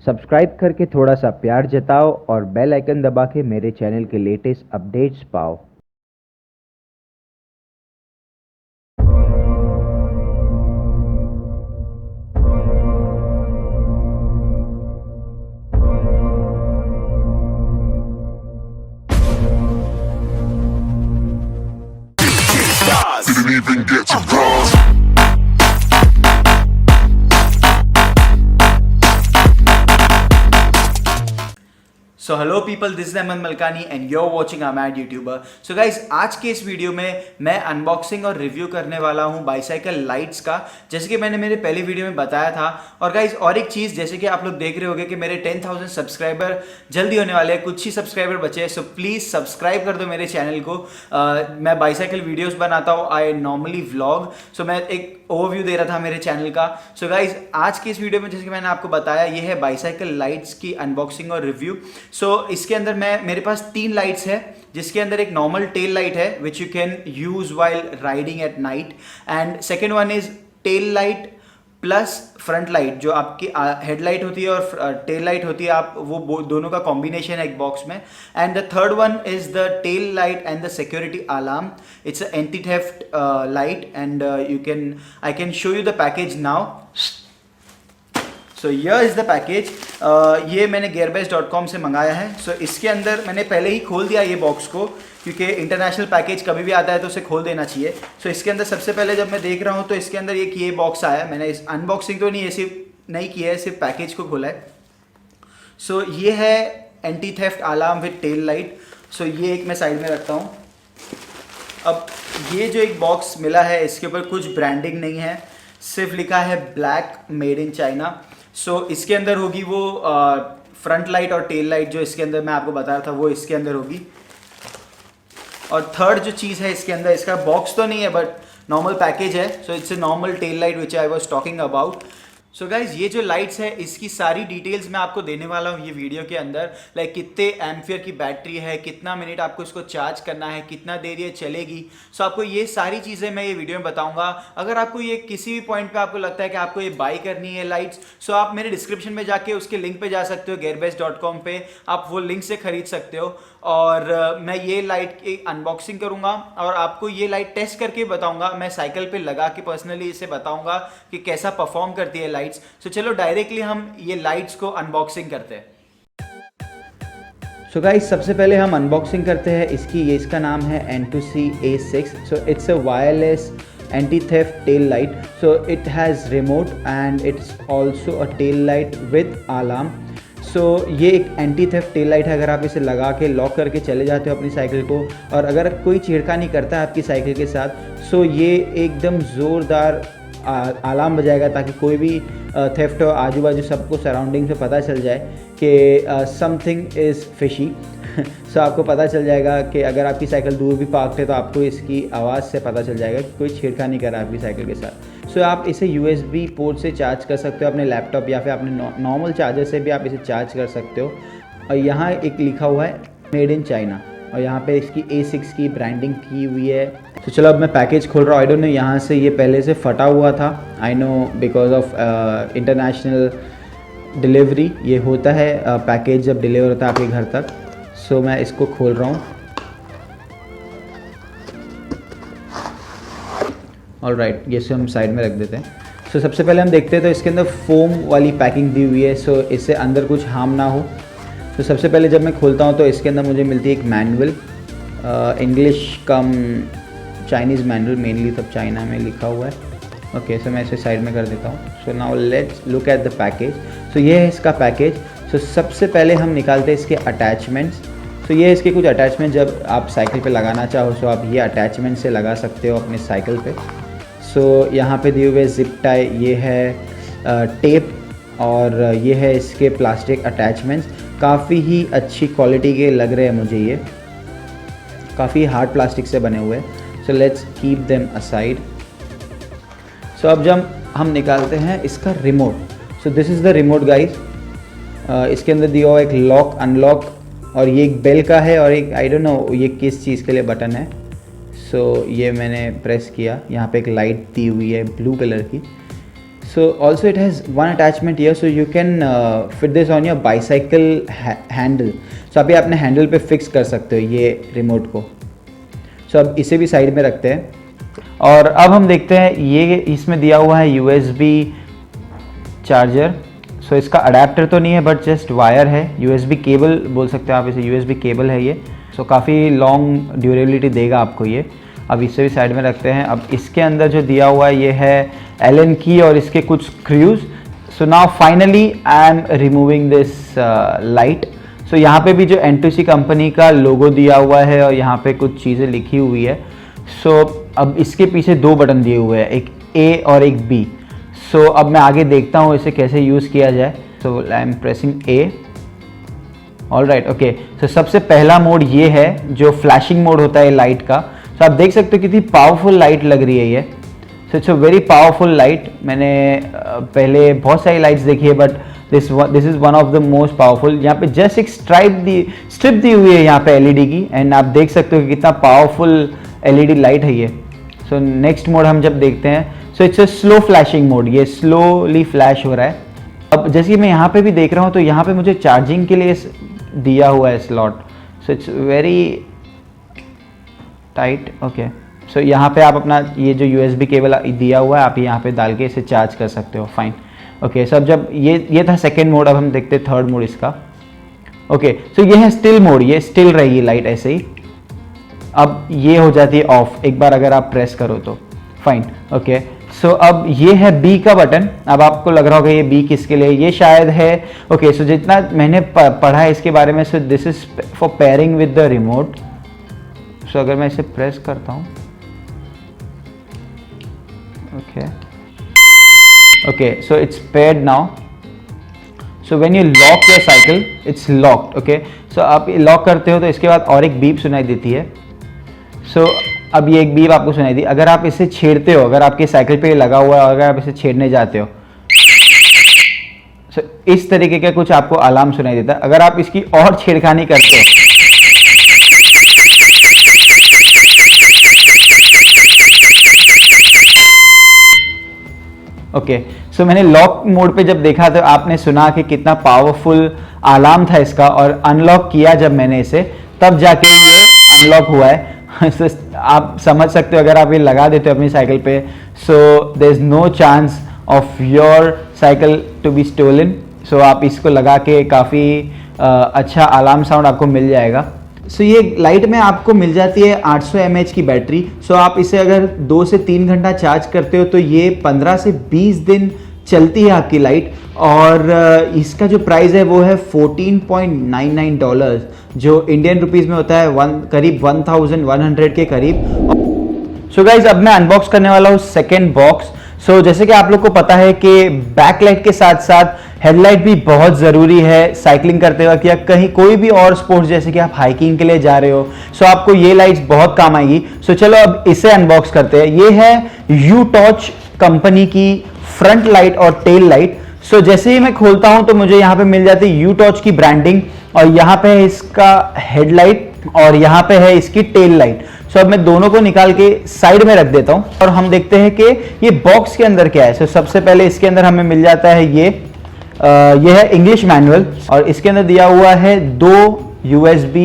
Subscribe करके थोड़ा सा प्यार जताओ और बेल आइकन दबा के मेरे चैनल के लेटेस्ट अपडेट्स पाओ। Didn't even get to cross. So hello people, this is Ahmed Malkani and you're watching I'm Mad YouTuber. So guys, आज के इस वीडियो में मैं अनबॉक्सिंग और रिव्यू करने वाला हूँ बाइसाइकिल लाइट्स का, जैसे कि मैंने मेरे पहले वीडियो में बताया था। और गाइज, और एक चीज़, जैसे कि आप लोग देख रहे होंगे कि मेरे 10,000 सब्सक्राइबर जल्दी होने वाले हैं, कुछ ही सब्सक्राइबर बचे हैं। सो प्लीज़ सब्सक्राइब कर दो मेरे चैनल को। मैं बाइसाइकिल वीडियोज़ बनाता हूँ, आई नॉर्मली व्लॉग। सो मैं एक ओवरव्यू दे रहा था मेरे चैनल का। सो गाइज, आज की इस वीडियो में जैसे कि मैंने आपको बताया, ये है बाइसाइकिल लाइट्स की अनबॉक्सिंग और रिव्यू। सो इसके अंदर मेरे पास 3 लाइट्स है, जिसके अंदर एक नॉर्मल टेल लाइट है which you can use while riding at night, and second one is tail light plus front light, जो आपकी हेडलाइट होती है और टेल लाइट होती है, आप वो दोनों का कॉम्बिनेशन है एक बॉक्स में। And the third one is the tail light and the security alarm. It's a anti theft light and I can show you the package now. So here is the package. ये मैंने gearbest.com से मंगाया है। सो इसके अंदर मैंने पहले ही खोल दिया ये बॉक्स को, क्योंकि इंटरनेशनल पैकेज कभी भी आता है तो उसे खोल देना चाहिए। सो इसके अंदर सबसे पहले जब मैं देख रहा हूँ तो इसके अंदर एक ये बॉक्स आया। मैंने इस अनबॉक्सिंग तो नहीं किया है, सिर्फ पैकेज को खोला है। सो ये है anti theft alarm with tail light. So ये एक मैं साइड में रखता हूँ। अब ये जो एक बॉक्स मिला है, इसके ऊपर कुछ ब्रांडिंग नहीं है, सिर्फ लिखा है ब्लैक मेड इन चाइना। सो इसके अंदर होगी वो फ्रंट लाइट और टेल लाइट, जो इसके अंदर मैं आपको बता रहा था वो इसके अंदर होगी। और थर्ड जो चीज़ है इसके अंदर, इसका बॉक्स तो नहीं है बट नॉर्मल पैकेज है। So it's a normal tail light which I was talking about. So guys, ये जो लाइट्स है इसकी सारी डिटेल्स मैं आपको देने वाला हूँ ये वीडियो के अंदर। लाइक कितने एम्पियर की बैटरी है, कितना मिनट आपको इसको चार्ज करना है, कितना देर ये चलेगी। सो आपको ये सारी चीज़ें मैं ये वीडियो में बताऊंगा। अगर आपको ये किसी भी पॉइंट पे आपको लगता है कि आपको ये बाई करनी है लाइट्स, सो आप मेरे डिस्क्रिप्शन में जाके उसके लिंक पे जा सकते हो, gearbest.com पे आप वो लिंक से खरीद सकते हो। और मैं ये लाइट की अनबॉक्सिंग करूंगा और आपको ये लाइट टेस्ट करके बताऊंगा। मैं साइकिल पे लगा के पर्सनली इसे बताऊंगा कि कैसा परफॉर्म करती है लाइट्स। सो चलो डायरेक्टली हम ये लाइट्स को अनबॉक्सिंग करते हैं। सो गाइस, सबसे पहले हम अनबॉक्सिंग करते हैं इसकी। ये इसका नाम है N2C A6। So it's a wireless anti theft tail light. So it has remote and it's also a tail light with alarm. So ये एक एंटी थेफ्ट टेल लाइट है। अगर आप इसे लगा के लॉक करके चले जाते हो अपनी साइकिल को, और अगर कोई छेड़खानी करता है आपकी साइकिल के साथ, सो ये एकदम ज़ोरदार अलार्म बजाएगा, ताकि कोई भी थेफ्ट हो आजू बाजू सबको सराउंडिंग से पता चल जाए कि समथिंग इज़ फिशी। सो आपको पता चल जाएगा कि अगर आपकी साइकिल दूर भी पार्क है तो आपको इसकी आवाज़ से पता चल जाएगा कि कोई छेड़खानी कर रहा है आपकी साइकिल के साथ। सो आप इसे USB पोर्ट से चार्ज कर सकते हो अपने लैपटॉप, या फिर अपने नॉर्मल चार्जर से भी आप इसे चार्ज कर सकते हो। और यहाँ एक लिखा हुआ है मेड इन चाइना, और यहाँ पे इसकी A6 की ब्रांडिंग की हुई है। तो चलो अब मैं पैकेज खोल रहा हूँ। आई डोंट नो, यहाँ से ये पहले से फटा हुआ था। I know because of international delivery ये होता है, पैकेज जब डिलीवर होता है आपके घर तक। सो मैं इसको खोल रहा हूँ। ऑलराइट, ये से हम साइड में रख देते हैं। सो सबसे पहले हम देखते हैं तो इसके अंदर फोम वाली पैकिंग दी हुई है, सो इससे अंदर कुछ हार्म ना हो। तो सबसे पहले जब मैं खोलता हूँ तो इसके अंदर मुझे मिलती है एक मैनुअल, इंग्लिश कम चाइनीज़ मैनुअल, मेनली सब चाइना में लिखा हुआ है। ओके, सो मैं इसे साइड में कर देता हूँ। So now let's look at the package. So ये है इसका पैकेज। सो सबसे पहले हम निकालते हैं इसके अटैचमेंट्स। सो ये इसके कुछ अटैचमेंट, जब आप साइकिल पे लगाना चाहो सो आप ये अटैचमेंट से लगा सकते हो अपने साइकिल पे। सो यहाँ पे दिए हुए जिप टाई, ये है टेप, और ये है इसके प्लास्टिक अटैचमेंट्स। काफ़ी ही अच्छी क्वालिटी के लग रहे हैं मुझे, ये काफ़ी हार्ड प्लास्टिक से बने हुए हैं। So let's keep them aside. So अब जब हम निकालते हैं इसका remote, so this is the remote guys. इसके अंदर दिया हुआ एक लॉक अनलॉक, और ये एक बेल का है, और एक आई डोंट नो ये किस चीज़ के लिए बटन है। सो ये मैंने प्रेस किया, यहाँ पे एक लाइट दी हुई है ब्लू कलर की। So also it has one attachment here, so you can fit this on your bicycle handle. So आप ये अपने हैंडल पे फिक्स कर सकते हो ये रिमोट को. So अब इसे भी साइड में रखते हैं और अब हम देखते हैं ये इसमें दिया हुआ है USB चार्जर. सो इसका अडेप्टर तो नहीं है बट जस्ट वायर है, USB केबल बोल सकते हैं आप इसे, USB केबल है ये. सो काफ़ी लॉन्ग ड्यूरेबिलिटी देगा आपको ये. अब इसे भी साइड में रखते हैं. अब इसके अंदर जो दिया हुआ है ये है एलन की और इसके कुछ screws. So now finally I am removing this light. So यहाँ पे भी जो N2C कंपनी का लोगो दिया हुआ है और यहाँ पे कुछ चीज़ें लिखी हुई है. सो अब इसके पीछे दो बटन दिए हुए हैं, एक A और एक B. सो अब मैं आगे देखता हूँ इसे कैसे यूज़ किया जाए. So I am pressing A. All right, okay. So सबसे पहला मोड ये है जो फ्लैशिंग मोड होता है लाइट का. सो आप देख सकते हो कितनी पावरफुल लाइट लग रही है ये. सो it's a very powerful light. मैंने पहले बहुत सारी लाइट्स देखी है but this is one of the most powerful. यहाँ पे जस्ट एक स्ट्रिप दी हुई है यहाँ पे LED की एंड आप देख सकते हो कि कितना पावरफुल LED लाइट है ये. सो नेक्स्ट मोड हम जब देखते हैं, सो it's a slow flashing mode. ये स्लोली फ्लैश हो रहा है. अब जैसे कि मैं यहाँ पे भी देख रहा हूँ तो यहाँ पे मुझे चार्जिंग के लिए दिया हुआ है slot. So it's very tight. Okay, so यहाँ पे आप अपना ये जो USB केबल दिया हुआ है आप यहाँ पे डाल के इसे चार्ज कर सकते हो. Fine, okay. सो अब जब ये था सेकेंड मोड. अब हम देखते हैं थर्ड मोड इसका. ओके, सो ये है स्टिल मोड. ये स्टिल रहेगी लाइट ऐसे ही. अब ये हो जाती है ऑफ एक बार अगर आप प्रेस करो तो. Fine, okay. सो अब ये है B का बटन. अब आपको लग रहा होगा ये B किसके लिए, ये शायद है. ओके, सो जितना मैंने पढ़ा है इसके बारे में, so this is for pairing with the remote. So अगर मैं इसे प्रेस करता हूँ, okay okay, so it's paired now. So when you lock your cycle it's locked. Okay, so आप लॉक करते हो तो इसके बाद और एक बीप सुनाई देती है. सो अब ये एक बीप आपको सुनाई दी. अगर आप इसे छेड़ते हो, अगर आपकी साइकिल पे लगा हुआ है, अगर आप इसे छेड़ने जाते हो, सो इस तरीके का कुछ आपको अलार्म सुनाई देता है. अगर आप इसकी और छेड़खानी करते हो, ओके. सो मैंने लॉक मोड पे जब देखा तो आपने सुना कि कितना पावरफुल अलार्म था इसका, और अनलॉक किया जब मैंने इसे तब जाके ये अनलॉक हुआ है. आप समझ सकते हो अगर आप ये लगा देते हो अपनी साइकिल पे, so there is no chance of your cycle to be stolen. So आप इसको लगा के काफ़ी अच्छा अलार्म साउंड आपको मिल जाएगा. सो ये लाइट में आपको मिल जाती है 800 mAh की बैटरी. सो आप इसे अगर 2 से 3 घंटा चार्ज करते हो तो ये 15 से 20 दिन चलती है आपकी लाइट. और इसका जो प्राइस है वो है $14.99, जो इंडियन रुपीस में होता है करीब 1100 के करीब. सो गाइज अब मैं अनबॉक्स करने वाला हूँ सेकेंड बॉक्स. सो जैसे कि आप लोग को पता है कि बैकलाइट के साथ साथ हेडलाइट भी बहुत ज़रूरी है साइकिलिंग करते वक्त या कहीं कोई भी और स्पोर्ट्स जैसे कि आप हाइकिंग के लिए जा रहे हो. सो आपको ये लाइट्स बहुत काम आएगी. सो चलो अब इसे अनबॉक्स करते हैं. ये है U-Torch कंपनी की फ्रंट लाइट और टेल लाइट. सो जैसे ही मैं खोलता हूं तो मुझे यहाँ पे मिल जाती है U-Torch की ब्रांडिंग, और यहाँ पे है इसका हेडलाइट और यहाँ पे है इसकी टेल लाइट. सो अब मैं दोनों को निकाल के साइड में रख देता हूं और हम देखते हैं कि ये बॉक्स के अंदर क्या है. सो सबसे पहले इसके अंदर हमें मिल जाता है ये है इंग्लिश मैनुअल, और इसके अंदर दिया हुआ है 2 USB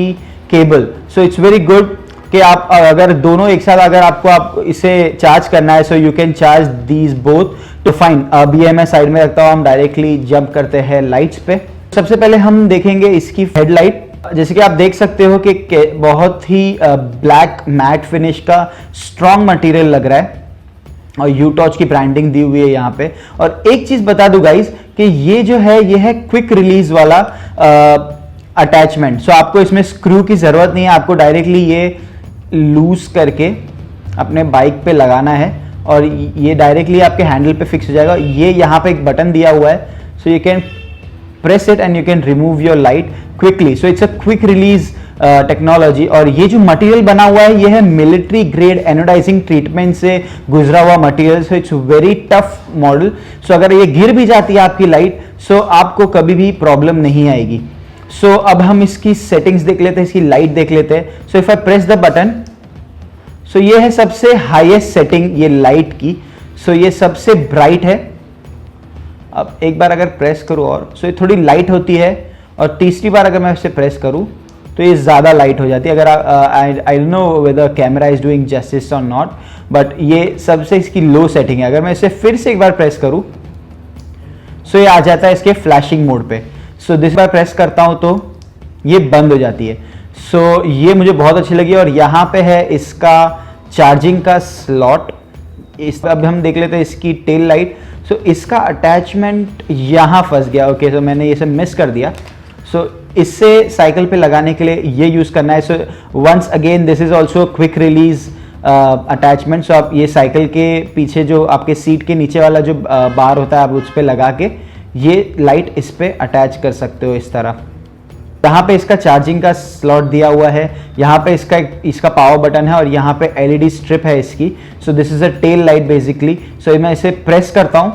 cable. So it's very good कि आप अगर दोनों एक साथ अगर आप इसे चार्ज करना है, so you can charge these both. तो फाइन, अब ये मैं साइड में रखता हूँ. हम डायरेक्टली जंप करते हैं लाइट्स पे. सबसे पहले हम देखेंगे इसकी हेडलाइट. जैसे कि आप देख सकते हो कि बहुत ही ब्लैक मैट फिनिश का स्ट्रॉन्ग मटेरियल लग रहा है, और U-Torch की ब्रांडिंग दी हुई है यहाँ पे. और एक चीज बता दूं गाइस कि ये जो है ये है क्विक रिलीज वाला अटैचमेंट. सो आपको इसमें स्क्रू की जरूरत नहीं है. आपको डायरेक्टली ये लूज करके अपने बाइक पे लगाना है और ये डायरेक्टली आपके हैंडल पे फिक्स हो जाएगा. ये यहाँ पे एक बटन दिया हुआ है, so you can press it and you can remove your light quickly. So it's a quick release technology. और ये जो मटेरियल बना हुआ है ये है मिलिट्री ग्रेड एनोडाइजिंग ट्रीटमेंट से गुजरा हुआ material. So it's very tough model. So अगर ये गिर भी जाती है आपकी लाइट, सो आपको कभी भी प्रॉब्लम नहीं आएगी. सो अब हम इसकी सेटिंग्स देख लेते हैं, इसकी लाइट देख लेते हैं. So if I press the button, so ये है सबसे हाईएस्ट सेटिंग ये लाइट की. सो ये सबसे ब्राइट है. अब एक बार अगर प्रेस करूँ और सो ये थोड़ी लाइट होती है, और तीसरी बार अगर मैं इसे प्रेस करूँ तो ये ज़्यादा लाइट हो जाती है। अगर I don't know whether camera is doing justice और नॉट, बट ये सबसे इसकी लो सेटिंग है। अगर मैं इसे फिर से एक बार प्रेस करूँ सो ये आ जाता है इसके फ्लैशिंग मोड पे। सो दिस बार प्रेस करता हूँ तो ये बंद हो जाती है। सो ये मुझे बहुत अच्छी लगी। और यहाँ पे है इसका चार्जिंग का स्लॉट। इस अब हम देख लेते हैं इसकी टेल लाइट। सो इसका अटैचमेंट यहाँ फंस गया। ओके, सो मैंने ये सब मिस कर दिया। सो इससे साइकिल पे लगाने के लिए ये यूज़ करना है। So once again this is also quick release attachment. So आप ये साइकिल के पीछे जो आपके सीट के नीचे वाला जो बार होता है, आप उस पर लगा के ये लाइट इस पर अटैच कर सकते हो इस तरह। यहाँ पे इसका चार्जिंग का स्लॉट दिया हुआ है, यहाँ पे इसका पावर बटन है, और यहाँ पे एलईडी स्ट्रिप है इसकी। So this is a tail light basically. So मैं इसे प्रेस करता हूँ।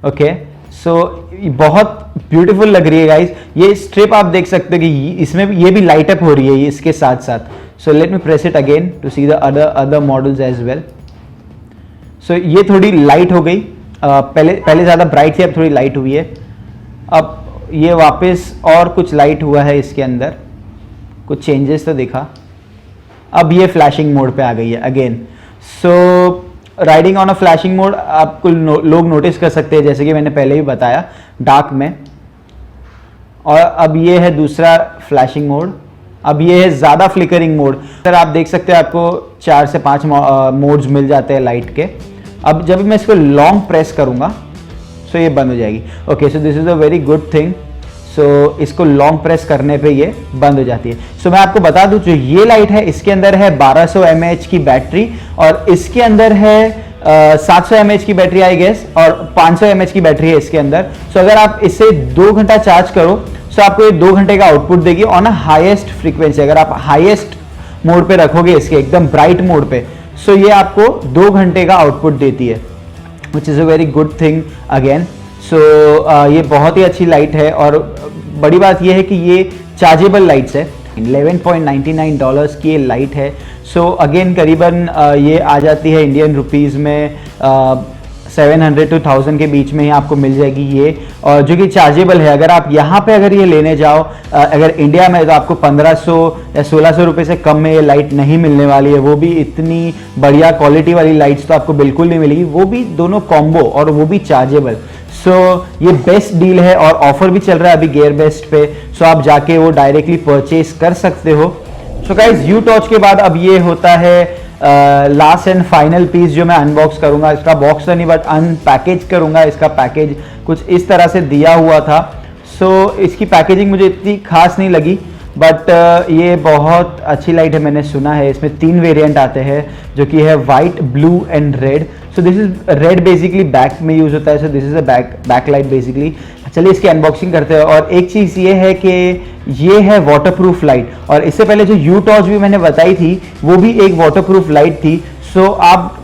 ओके, सो बहुत ब्यूटीफुल लग रही है गाइस। ये स्ट्रिप आप देख सकते हो कि इसमें ये भी लाइट अप हो रही है इसके साथ साथ। So let me press it again to see the other models as well. So ये थोड़ी लाइट हो गई, पहले ज़्यादा ब्राइट थी, अब थोड़ी लाइट हुई है। अब ये वापस और कुछ लाइट हुआ है इसके अंदर, कुछ चेंजेस तो दिखा। अब ये फ्लैशिंग मोड पे आ गई है again. So riding on a flashing mode आपको लोग नोटिस कर सकते हैं, जैसे कि मैंने पहले ही बताया, डार्क में। और अब ये है दूसरा फ्लैशिंग मोड। अब ये है ज़्यादा फ्लिकरिंग मोड। सर आप देख सकते हैं आपको 4 से 5 मोड्स मिल जाते हैं लाइट के। अब जब मैं इसको लॉन्ग प्रेस करूँगा सो ये बंद हो जाएगी। Okay, so this is a very good thing. So इसको लॉन्ग प्रेस करने पे ये बंद हो जाती है। सो मैं आपको बता दूं, जो ये लाइट है इसके अंदर है 1200 mAh की बैटरी, और इसके अंदर है 700 mAh की बैटरी आई गेस, और 500 mAh की बैटरी है इसके अंदर। सो अगर आप इसे 2 घंटा चार्ज करो सो आपको ये 2 घंटे का आउटपुट देगी ऑन अ हाईएस्ट फ्रीक्वेंसी। अगर आप हाईएस्ट मोड पे रखोगे इसके, एकदम ब्राइट मोड पे, सो ये आपको 2 घंटे का आउटपुट देती है, which is a very good thing again. So ये बहुत ही अच्छी लाइट है। और बड़ी बात ये है कि ये चार्जेबल लाइट्स है। $11.99 की ये लाइट है। सो अगेन करीबन ये आ जाती है इंडियन रुपीज़ में 700 to 1000 के बीच में ही आपको मिल जाएगी ये, और जो कि चार्जेबल है। अगर आप यहाँ पे अगर ये लेने जाओ अगर इंडिया में, तो आपको 1500 या 1600 रुपये से कम में ये लाइट नहीं मिलने वाली है। वो भी इतनी बढ़िया क्वालिटी वाली लाइट्स तो आपको बिल्कुल नहीं मिलेगी, वो भी दोनों कॉम्बो, और वो भी चार्जेबल। सो ये बेस्ट डील है, और ऑफर भी चल रहा है अभी गेयर बेस्ट पे। सो आप जाके वो डायरेक्टली परचेज कर सकते हो। सो गाइज यू टॉर्च के बाद अब ये होता है लास्ट एंड फाइनल पीस जो मैं अनबॉक्स करूंगा। इसका बॉक्स तो नहीं बट अनपैकेज करूंगा। इसका पैकेज कुछ इस तरह से दिया हुआ था। सो इसकी पैकेजिंग मुझे इतनी खास नहीं लगी, बट ये बहुत अच्छी लाइट है। मैंने सुना है इसमें 3 वेरिएंट आते हैं, जो कि है white, blue and red. So this is red basically back में यूज होता है। सो this is a back light basically. चलिए इसकी अनबॉक्सिंग करते हैं। और एक चीज़ ये है कि ये है वाटरप्रूफ लाइट, और इससे पहले जो यू टॉर्च भी मैंने बताई थी वो भी एक वाटरप्रूफ लाइट थी। सो आप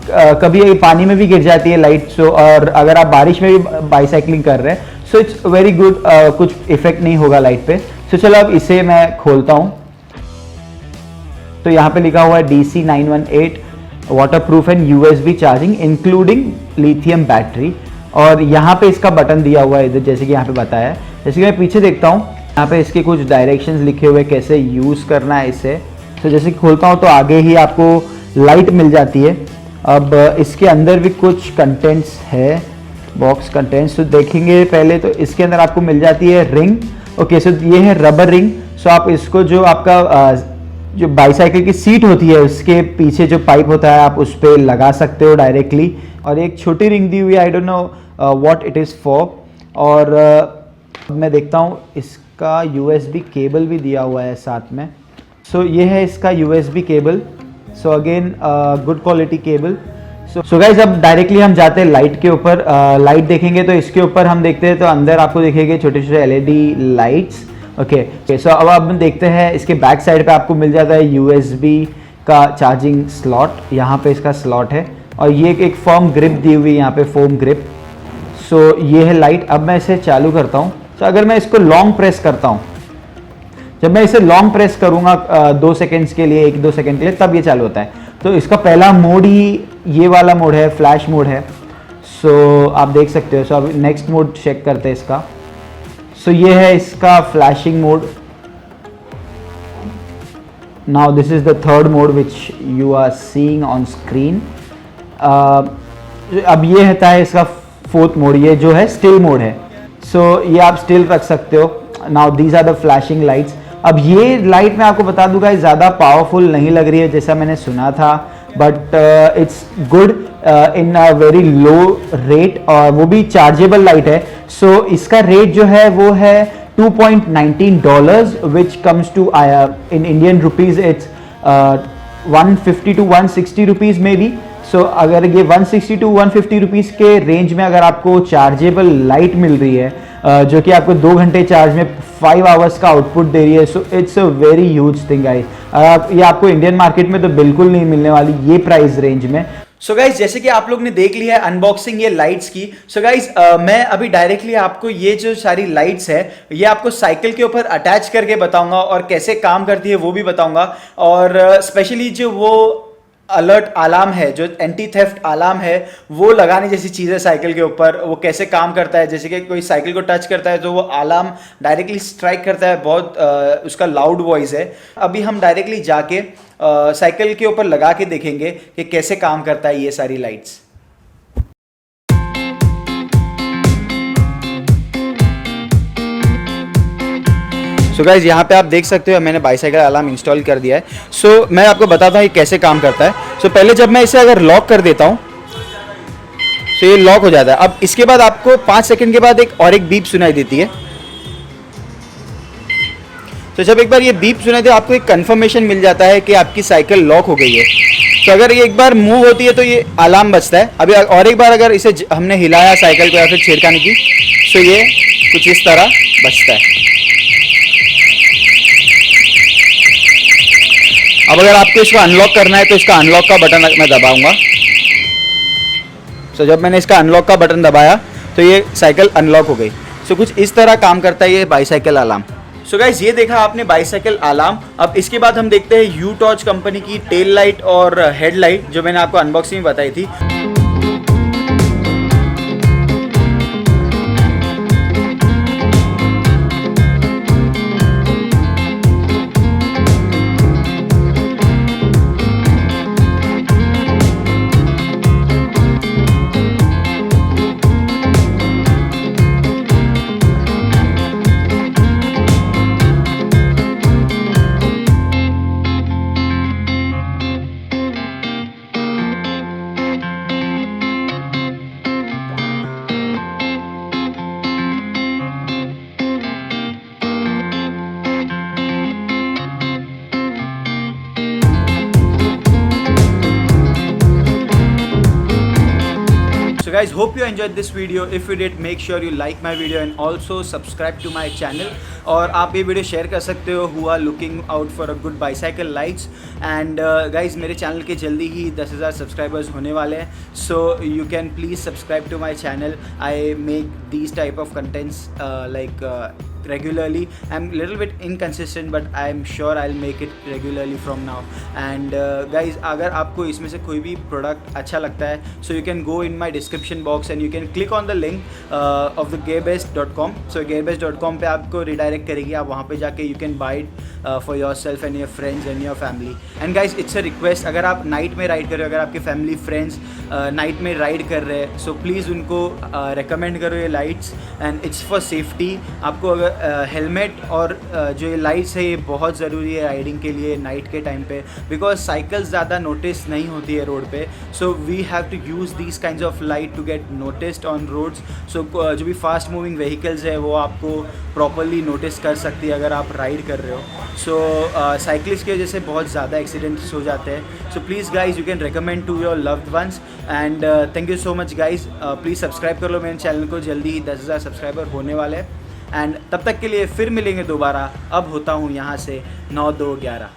कभी पानी में भी गिर जाती है लाइट। सो और अगर आप बारिश में भी बाईसाइकिलिंग कर रहे हैं सो इट्स वेरी गुड, कुछ इफेक्ट नहीं होगा लाइट पे। सो चलो अब इसे मैं खोलता हूँ। तो यहाँ पे लिखा हुआ है DC 918 waterproof and USB charging including lithium battery, और यहाँ पे इसका बटन दिया हुआ है इधर, जैसे कि यहाँ पे बताया है। जैसे कि मैं पीछे देखता हूँ, यहाँ पे इसके कुछ डायरेक्शंस लिखे हुए कैसे यूज़ करना है इसे। तो जैसे कि खोलता हूँ तो आगे ही आपको लाइट मिल जाती है। अब इसके अंदर भी कुछ कंटेंट्स है, बॉक्स कंटेंट्स तो देखेंगे पहले। तो इसके अंदर आपको मिल जाती है रिंग। ओके, सो ये है रबर रिंग। सो आप इसको जो आपका जो बाईसाइकिल की सीट होती है उसके पीछे जो पाइप होता है आप उस पर लगा सकते हो डायरेक्टली। और एक छोटी रिंग दी हुई है, I don't know what it is for. और मैं देखता हूँ इसका USB केबल भी दिया हुआ है साथ में। सो ये है इसका USB cable. So again good quality cable. So guys अब डायरेक्टली हम जाते हैं लाइट के ऊपर। लाइट देखेंगे तो इसके ऊपर हम देखते हैं तो अंदर आपको दिखेंगे छोटे छोटे LED लाइट्स। ओके, सो अब हम देखते हैं इसके बैक साइड पे आपको मिल जाता है USB का चार्जिंग स्लॉट। यहाँ पे इसका स्लॉट है, और ये एक फर्म ग्रिप दी हुई है यहाँ पे, फोम ग्रिप। सो ये है लाइट। अब मैं इसे चालू करता हूँ। तो अगर मैं इसको लॉन्ग प्रेस करता हूँ, जब मैं इसे लॉन्ग प्रेस करूँगा 2 सेकेंड्स के लिए, 1-2 सेकेंड के लिए, तब ये चालू होता है। तो इसका पहला मोड ही ये वाला मोड है, फ्लैश मोड है। सो आप देख सकते हो। सो अब नेक्स्ट मोड चेक करते हैं इसका। सो ये है इसका flashing mode. Now this is the third mode which you are seeing on screen. अब ये होता है इसका फोर्थ मोड, ये जो है स्टिल मोड है। सो ये आप स्टिल रख सकते हो। Now these are the flashing lights. अब ये लाइट मैं आपको बता दूंगा ज़्यादा पावरफुल नहीं लग रही है जैसा मैंने सुना था, but it's good in a very low rate, और वो भी चार्जेबल लाइट है। सो इसका रेट जो है वो है $2.19, which comes to in Indian rupees it's 150 to 160 rupees may be. So अगर ये 160 to 150 रुपीज़ के रेंज में अगर आपको चार्जेबल लाइट मिल रही है जो कि आपको 2 घंटे चार्ज में 5 आवर्स का आउटपुट दे रही है, सो it's a very huge thing guys. ये आपको इंडियन मार्केट में तो बिल्कुल नहीं मिलने वाली ये प्राइस रेंज में। सो गाइज जैसे कि आप लोग ने देख लिया है अनबॉक्सिंग ये लाइट्स की। सो गाइज मैं अभी डायरेक्टली आपको ये जो सारी लाइट्स है ये आपको साइकिल के ऊपर अटैच करके बताऊंगा और कैसे काम करती है वो भी बताऊंगा। और स्पेशली जो वो अलर्ट अलार्म है, जो एंटी थेफ्ट अलार्म है, वो लगाने जैसी चीज़ है साइकिल के ऊपर। वो कैसे काम करता है, जैसे कि कोई साइकिल को टच करता है तो वो अलार्म डायरेक्टली स्ट्राइक करता है, बहुत उसका लाउड वॉइस है। अभी हम डायरेक्टली जाके साइकिल के ऊपर लगा के देखेंगे कि कैसे काम करता है ये सारी लाइट्स। सो गाइज यहाँ पे आप देख सकते हो मैंने बाईसाइकिल अलार्म इंस्टॉल कर दिया है। सो मैं आपको बताता हूँ ये कैसे काम करता है। सो पहले जब मैं इसे अगर लॉक कर देता हूँ तो ये लॉक हो जाता है। अब इसके बाद आपको 5 सेकंड के बाद एक बीप सुनाई देती है। तो जब एक बार ये बीप सुनाई दे आपको एक कंफर्मेशन मिल जाता है कि आपकी साइकिल लॉक हो गई है। तो अगर ये एक बार मूव होती है तो ये अलार्म बजता है। अभी और एक बार अगर इसे हमने हिलाया साइकिल को या फिर छेड़खानी की तो ये कुछ इस तरह बजता है। अब अगर आपको इसको अनलॉक करना है तो इसका अनलॉक का बटन मैं दबाऊंगा। सो जब मैंने इसका अनलॉक का बटन दबाया तो ये साइकिल अनलॉक हो गई। सो कुछ इस तरह काम करता है ये बाईसाइकिल अलार्म। सो गाइज ये देखा आपने बाईसाइकिल अलार्म। अब इसके बाद हम देखते हैं यू टॉर्च कंपनी की टेल लाइट और हेडलाइट जो मैंने आपको अनबॉक्सिंग में बताई थी। So guys, hope you enjoyed this video. If you did, make sure you like my video and also subscribe to my channel. और आप ये वीडियो शेयर कर सकते हो who are looking out for a good bicycle lights. And guys, मेरे channel के जल्दी ही 10,000 subscribers होने वाले हैं. So you can please subscribe to my channel. I make these type of contents regularly. I'm a little bit inconsistent but I'm sure I'll make it regularly from now. And guys, अगर आपको इसमें से कोई भी product अच्छा लगता है so you can go in my description box and you can click on the link of the gearbest.com. So gearbest.com पे आपको redirect करेगी, आप वहाँ पे जाके you can buy it for yourself and your friends and your family. And guys, it's a request, अगर आप night में राइड कर रहे हो, अगर आपके फैमिली फ्रेंड्स नाइट में राइड कर रहे हैं so प्लीज़ उनको recommend करो ये lights. and it's for safety. आपको अगर हेलमेट और जो ये लाइट्स है ये बहुत ज़रूरी है राइडिंग के लिए नाइट के टाइम पे, बिकॉज साइकिल्स ज़्यादा नोटिस नहीं होती है रोड पे. सो we have to use these kinds of light to get noticed on roads. So जो भी फास्ट मूविंग व्हीकल्स है वो आपको प्रॉपरली नोटिस कर सकती है अगर आप राइड कर रहे हो. सो साइकिलिस्ट की वजह से बहुत ज़्यादा एक्सीडेंट्स हो जाते हैं. So please guys you can recommend to your loved ones. And thank you so much guys. Please subscribe कर लो मेरे चैनल को, जल्दी ही 10,000 सब्सक्राइबर होने वाले हैं. एंड तब तक के लिए फिर मिलेंगे दोबारा. अब होता हूँ यहाँ से 9, 2, 11.